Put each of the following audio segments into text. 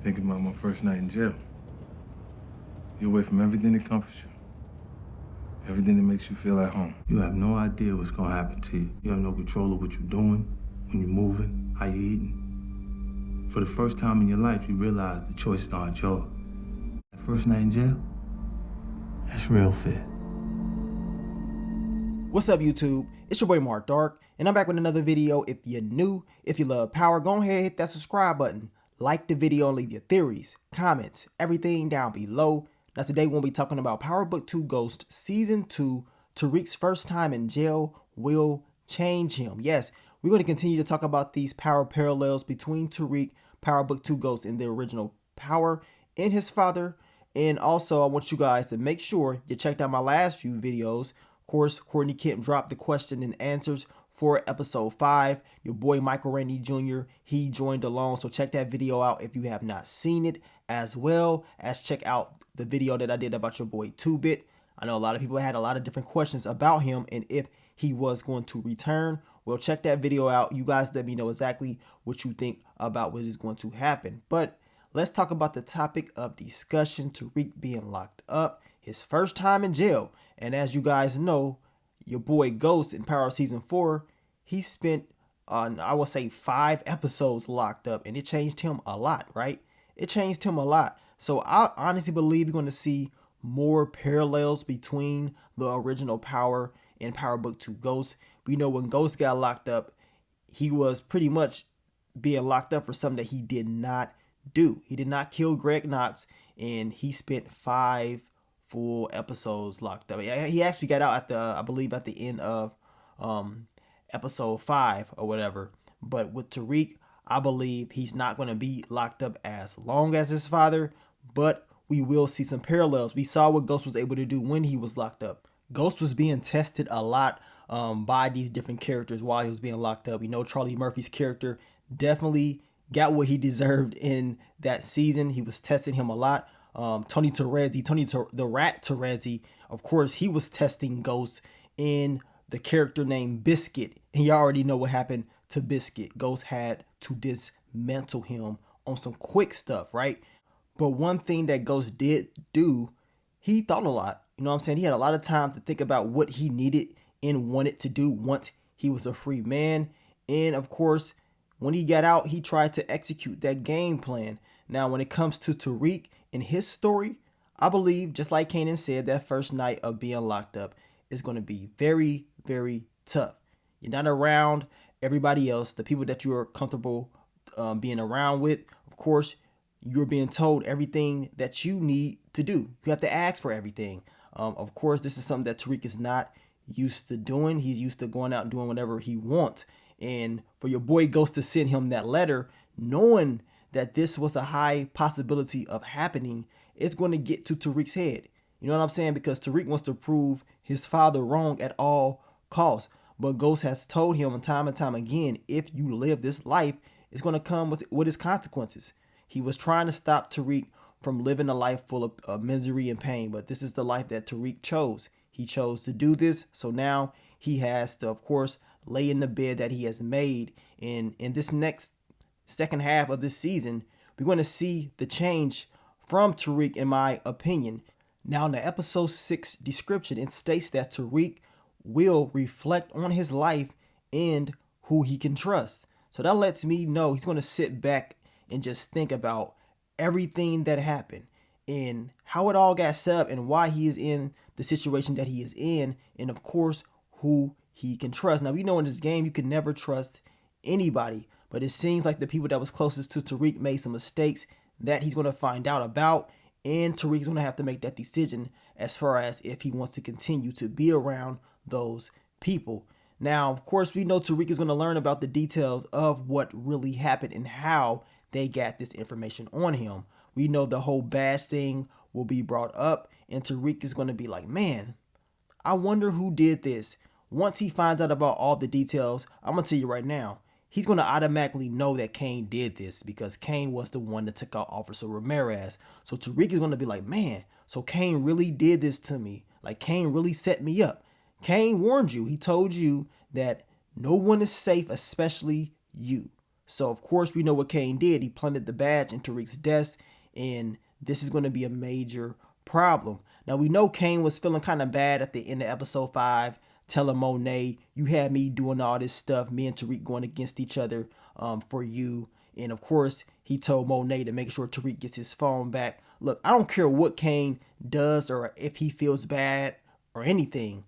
Thinking about my first night in jail. You're away from everything that comforts you. Everything that makes you feel at home. You have no idea what's gonna happen to you. You have no control of what you're doing, when you're moving, how you're eating. For the first time in your life, you realize the choices aren't yours. That first night in jail, that's real fit. What's up, YouTube? It's your boy Mark Dark, and I'm back with another video. If you're new, if you love power, go ahead and hit that subscribe button. Like the video and leave your theories, comments, everything down below. Now today we'll be talking about Power Book 2 Ghost Season 2. Tariq's first time in jail will change him. Yes, we're going to continue to talk about these power parallels between Tariq, Power Book 2 Ghost, and the original Power, and his father. And also I want you guys to make sure you checked out my last few videos. Of course, Courtney Kemp dropped the question and answers for episode 5. Your boy Michael Randy Jr., he joined along, so check that video out if you have not seen it, as well as check out the video that I did about your boy 2-Bit. I know a lot of people had a lot of different questions about him and if he was going to return. Well, check that video out. You guys let me know exactly what you think about what is going to happen. But let's talk about the topic of discussion, Tariq being locked up, his first time in jail. And as you guys know, your boy Ghost in Power Season 4, he spent, I will say 5 episodes locked up, and it changed him a lot, right? It changed him a lot. So I honestly believe you're going to see more parallels between the original Power and Power Book 2 Ghost. We know when Ghost got locked up, he was pretty much being locked up for something that he did not do. He did not kill Greg Knox, and he spent 5 full episodes locked up. He actually got out at the, I believe, at the end of episode 5 or whatever. But with Tariq, I believe he's not going to be locked up as long as his father, but we will see some parallels. We saw what Ghost was able to do when he was locked up. Ghost was being tested a lot by these different characters while he was being locked up. You know, Charlie Murphy's character definitely got what he deserved in that season. He was testing him a lot. Tony the Rat Terezi, of course, he was testing Ghost in the character named Biscuit. And you already know what happened to Biscuit. Ghost had to dismantle him on some quick stuff, right? But one thing that Ghost did do, he thought a lot. You know what I'm saying? He had a lot of time to think about what he needed and wanted to do once he was a free man. And of course, when he got out, he tried to execute that game plan. Now, when it comes to Tariq and his story, I believe, just like Kanan said, that first night of being locked up is going to be very, very tough. You're not around everybody else, the people that you are comfortable being around with. Of course, you're being told everything that you need to do. You have to ask for everything. Of course, this is something that Tariq is not used to doing. He's used to going out and doing whatever he wants. And for your boy Ghost to send him that letter, knowing that this was a high possibility of happening, it's going to get to Tariq's head. You know what I'm saying? Because Tariq wants to prove his father wrong at all costs. But Ghost has told him time and time again, if you live this life, it's going to come with its consequences. He was trying to stop Tariq from living a life full of misery and pain, but this is the life that Tariq chose. He chose to do this, so now he has to, of course, lay in the bed that he has made. And in this next second half of this season, we're going to see the change from Tariq, in my opinion. Now, in the episode 6 description, it states that Tariq will reflect on his life and who he can trust. So that lets me know he's going to sit back and just think about everything that happened and how it all got set up and why he is in the situation that he is in, and of course, who he can trust. Now, we know in this game you can never trust anybody, but it seems like the people that was closest to Tariq made some mistakes that he's going to find out about, and Tariq's going to have to make that decision as far as if he wants to continue to be around those people. Now, of course, we know Tariq is going to learn about the details of what really happened and how they got this information on him. We know the whole Bash thing will be brought up, and Tariq is going to be like, man, I wonder who did this. Once he finds out about all the details, I'm going to tell you right now, he's going to automatically know that Kane did this because Kane was the one that took out Officer Ramirez. So Tariq is going to be like, man, so Kane really did this to me. Like, Kane really set me up. Kane warned you. He told you that no one is safe, especially you. So of course we know what Kane did. He planted the badge in Tariq's desk, and this is going to be a major problem. Now we know Kane was feeling kind of bad at the end of episode 5, telling Monet, you had me doing all this stuff, me and Tariq going against each other for you. And of course he told Monet to make sure Tariq gets his phone back. Look, I don't care what Kane does or if he feels bad or anything.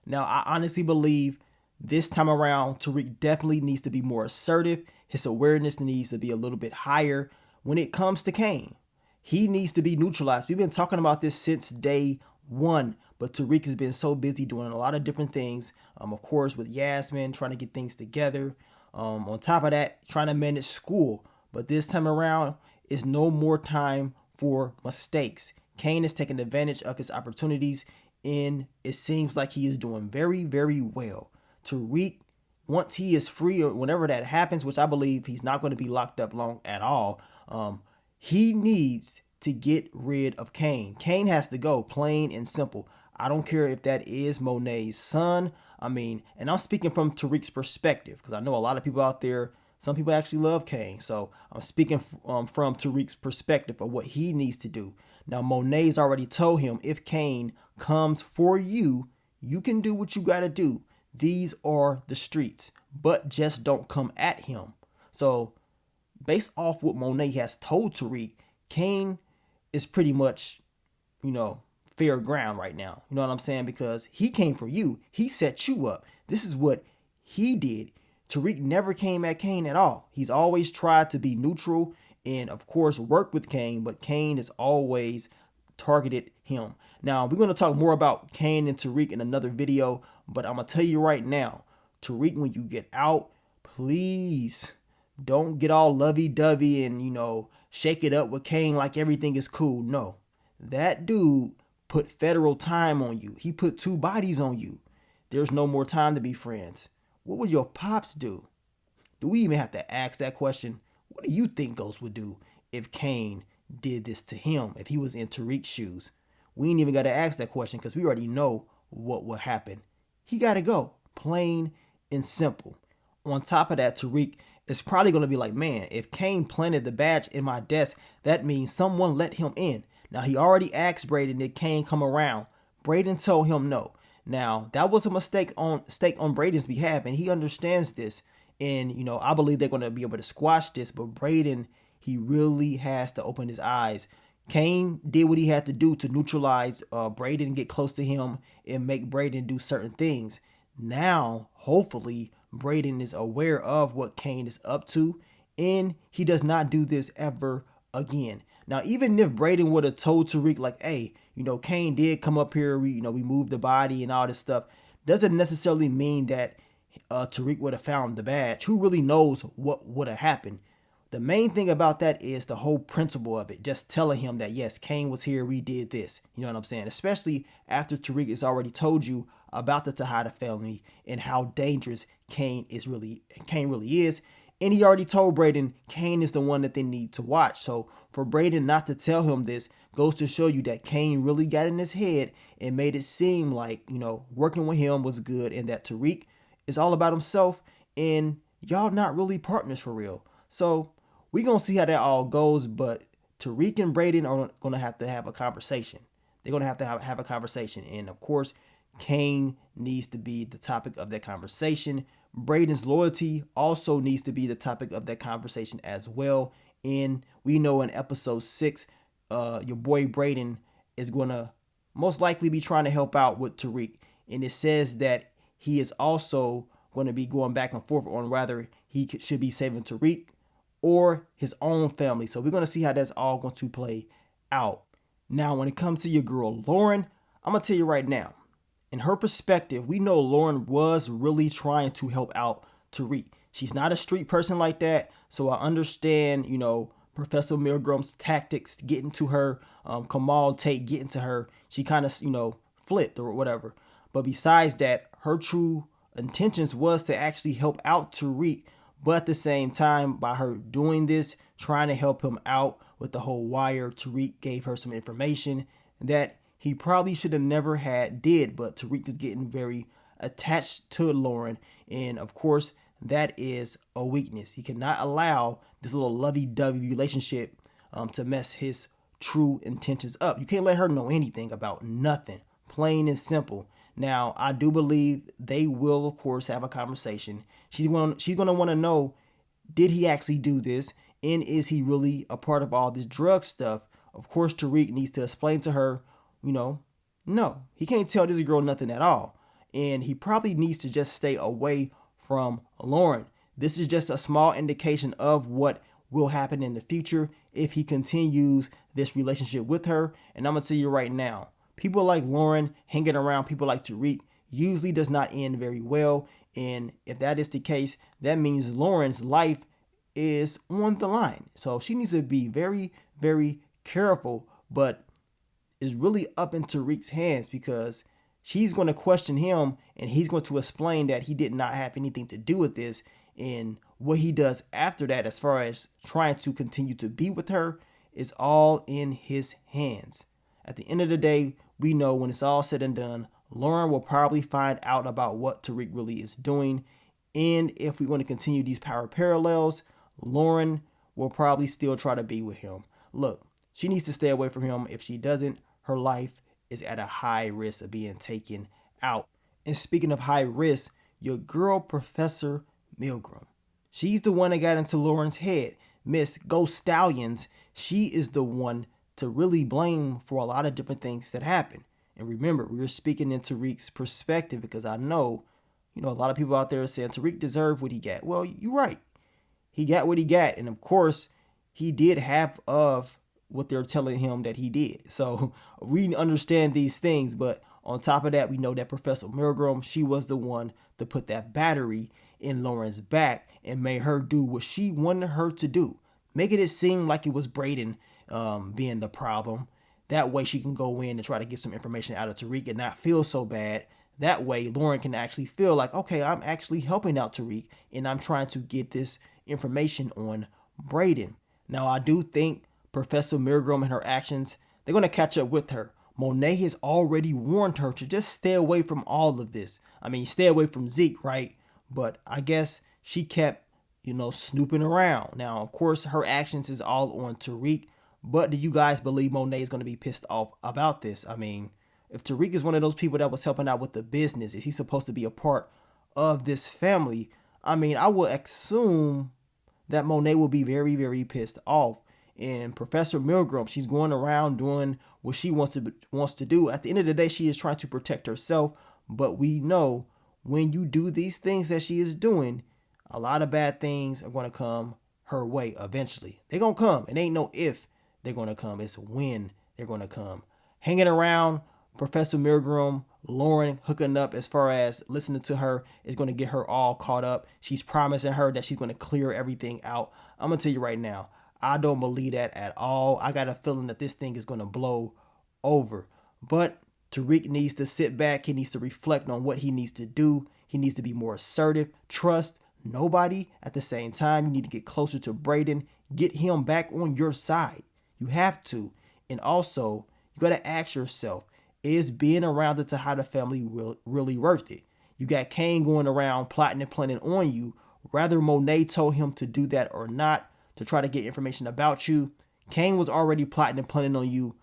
Now I honestly believe this time around Tariq definitely needs to be more assertive. His awareness needs to be a little bit higher when it comes to Kane. He needs to be neutralized. We've been talking about this since day 1, but Tariq has been so busy doing a lot of different things. Of course, with Yasmin, trying to get things together. On top of that, trying to manage school. But this time around, it's no more time for mistakes. Kane is taking advantage of his opportunities, and it seems like he is doing very, very well. Tariq, once he is free or whenever that happens, which I believe he's not going to be locked up long at all, he needs to get rid of Kane. Kane has to go, plain and simple. I don't care if that is Monet's son. I mean, and I'm speaking from Tariq's perspective because I know a lot of people out there, some people actually love Kane. So I'm speaking from Tariq's perspective of what he needs to do. Now, Monet's already told him if Kane comes for you, you can do what you got to do. These are the streets, but just don't come at him. So based off what Monet has told Tariq, Kane is pretty much, fair ground right now. You know what I'm saying? Because he came for you. He set you up. This is what he did. Tariq never came at Kane at all. He's always tried to be neutral and, of course, work with Kane, but Kane has always targeted him. Now, we're going to talk more about Kane and Tariq in another video, but I'm going to tell you right now, Tariq, when you get out, please don't get all lovey-dovey and, shake it up with Kane like everything is cool. No, that dude put federal time on you. He put 2 bodies on you. There's no more time to be friends. What would your pops do? Do we even have to ask that question? What do you think Ghost would do if Kane did this to him, if he was in Tariq's shoes? We ain't even got to ask that question because we already know what would happen. He got to go, plain and simple. On top of that, Tariq is probably going to be like, man, if Kane planted the badge in my desk, that means someone let him in. Now, he already asked Braden, did Kane come around? Braden told him no. Now, that was a mistake on Braden's behalf, and he understands this. And, I believe they're going to be able to squash this, but Braden, he really has to open his eyes. Kane did what he had to do to neutralize Braden, get close to him, and make Braden do certain things. Now, hopefully, Braden is aware of what Kane is up to, and he does not do this ever again. Now, even if Braden would have told Tariq, like, hey, Kane did come up here, we moved the body and all this stuff, doesn't necessarily mean that Tariq would have found the badge. Who really knows what would have happened? The main thing about that is the whole principle of it, just telling him that, yes, Kane was here, we did this. You know what I'm saying? Especially after Tariq has already told you about the Tejada family and how dangerous Kane really is. And he already told Braden Kane is the one that they need to watch. So for Braden not to tell him this goes to show you that Kane really got in his head and made it seem like, working with him was good and that Tariq is all about himself and y'all not really partners for real. So we're going to see how that all goes, but Tariq and Braden are going to have a conversation. They're going to have a conversation. And of course, Kane needs to be the topic of that conversation. Braden's loyalty also needs to be the topic of that conversation as well. And we know in episode 6, your boy Braden is going to most likely be trying to help out with Tariq. And it says that he is also going to be going back and forth on whether he should be saving Tariq or his own family. So we're going to see how that's all going to play out. Now, when it comes to your girl, Lauren, I'm going to tell you right now, in her perspective, we know Lauren was really trying to help out Tariq. She's not a street person like that. So I understand, Professor Milgram's tactics getting to her, Kamal Tate getting to her. She kind of, flipped or whatever. But besides that, her true intentions was to actually help out Tariq. But at the same time, by her doing this, trying to help him out with the whole wire, Tariq gave her some information that he probably should have never did. But Tariq is getting very attached to Lauren. And of course, that is a weakness. He cannot allow this little lovey-dovey relationship to mess his true intentions up. You can't let her know anything about nothing, plain and simple. Now, I do believe they will, of course, have a conversation. She's going to want to know, did he actually do this? And is he really a part of all this drug stuff? Of course, Tariq needs to explain to her, no, he can't tell this girl nothing at all. And he probably needs to just stay away from Lauren. This is just a small indication of what will happen in the future if he continues this relationship with her. And I'm going to tell you right now, people like Lauren hanging around people like Tariq usually does not end very well. And if that is the case, that means Lauren's life is on the line. So she needs to be very, very careful, but it's really up in Tariq's hands because she's going to question him and he's going to explain that he did not have anything to do with this. And what he does after that, as far as trying to continue to be with her, is all in his hands. At the end of the day, we know when it's all said and done, Lauren will probably find out about what Tariq really is doing. And if we want to continue these power parallels, Lauren will probably still try to be with him. Look, she needs to stay away from him. If she doesn't, her life is at a high risk of being taken out. And speaking of high risk, your girl, Professor Milgram. She's the one that got into Lauren's head. Miss Go Stallions, she is the one to really blame for a lot of different things that happen. And remember, we were speaking in Tariq's perspective because I know, a lot of people out there are saying Tariq deserved what he got. Well, you're right. He got what he got. And of course, he did half of what they're telling him that he did. So we understand these things. But on top of that, we know that Professor Milgram, she was the one to put that battery in Lauren's back and made her do what she wanted her to do, making it seem like it was Braden being the problem. That way she can go in and try to get some information out of Tariq and not feel so bad. That way Lauren can actually feel like, okay, I'm actually helping out Tariq and I'm trying to get this information on Braden. Now, I do think Professor Milgram and her actions, they're going to catch up with her. Monet has already warned her to just stay away from all of this. I mean, stay away from Zeke, right? But I guess she kept, snooping around. Now, of course, her actions is all on Tariq. But do you guys believe Monet is going to be pissed off about this? I mean, if Tariq is one of those people that was helping out with the business, is he supposed to be a part of this family? I mean, I would assume that Monet will be very, very pissed off. And Professor Milgram, she's going around doing what she wants to do. At the end of the day, she is trying to protect herself. But we know when you do these things that she is doing, a lot of bad things are going to come her way eventually. They're going to come. It ain't no if they're going to come. It's when they're going to come. Hanging around Professor Milgram, Lauren hooking up as far as listening to her is going to get her all caught up. She's promising her that she's going to clear everything out. I'm going to tell you right now, I don't believe that at all. I got a feeling that this thing is going to blow over. But Tariq needs to sit back. He needs to reflect on what he needs to do. He needs to be more assertive, trust nobody. At the same time, you need to get closer to Braden. Get him back on your side. You have to. And also, you got to ask yourself, is being around the Tejada family really worth it? You got Kane going around plotting and planning on you. Whether Monet told him to do that or not, to try to get information about you, Kane was already plotting and planning on you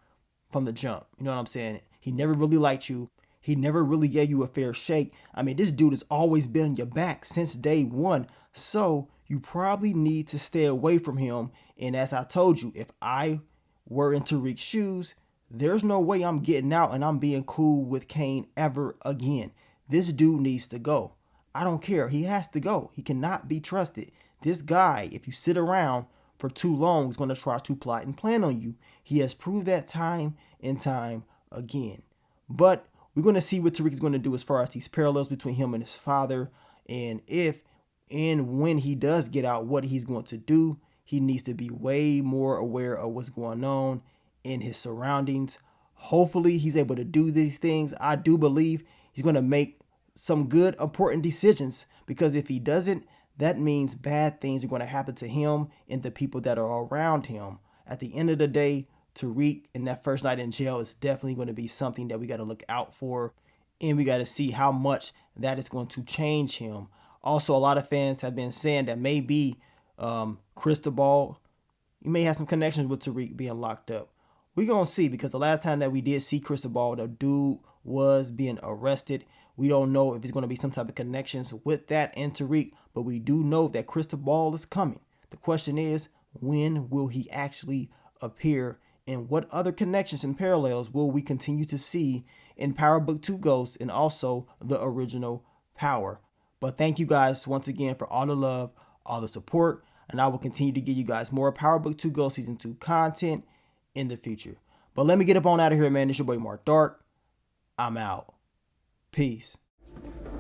from the jump. You know what I'm saying? He never really liked you. He never really gave you a fair shake. I mean, this dude has always been on your back since day one. So you probably need to stay away from him. And as I told you, if I were in Tariq's shoes, there's no way I'm getting out and I'm being cool with Kane ever again. This dude needs to go. I don't care. He has to go. He cannot be trusted. This guy, if you sit around for too long, is going to try to plot and plan on you. He has proved that time and time again. But we're going to see what Tariq is going to do as far as these parallels between him and his father. And if and when he does get out, what he's going to do. He needs to be way more aware of what's going on in his surroundings. Hopefully he's able to do these things. I do believe he's going to make some good, important decisions, because if he doesn't, that means bad things are going to happen to him and the people that are around him. At the end of the day, Tariq in that first night in jail is definitely going to be something that we got to look out for. And we got to see how much that is going to change him Also, a lot of fans have been saying that maybe Cristobal, you may have some connections with Tariq being locked up. We're going to see, because the last time that we did see Cristobal, the dude was being arrested. We don't know if it's going to be some type of connections with that and Tariq, but we do know that Cristobal is coming. The question is, when will he actually appear, and what other connections and parallels will we continue to see in Power Book 2 Ghosts and also the original Power? But thank you guys once again for all the love, all the support, and I will continue to give you guys more Power Book 2 Ghosts Season 2 content in the future. But let me get up on out of here, man. It's your boy Mark Dark. I'm out. Peace.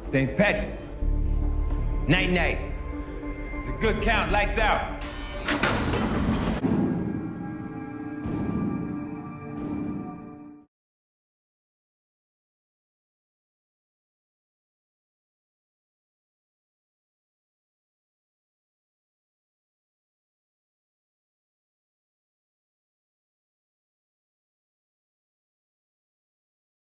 Stay patient. Night night. It's a good count. Lights out.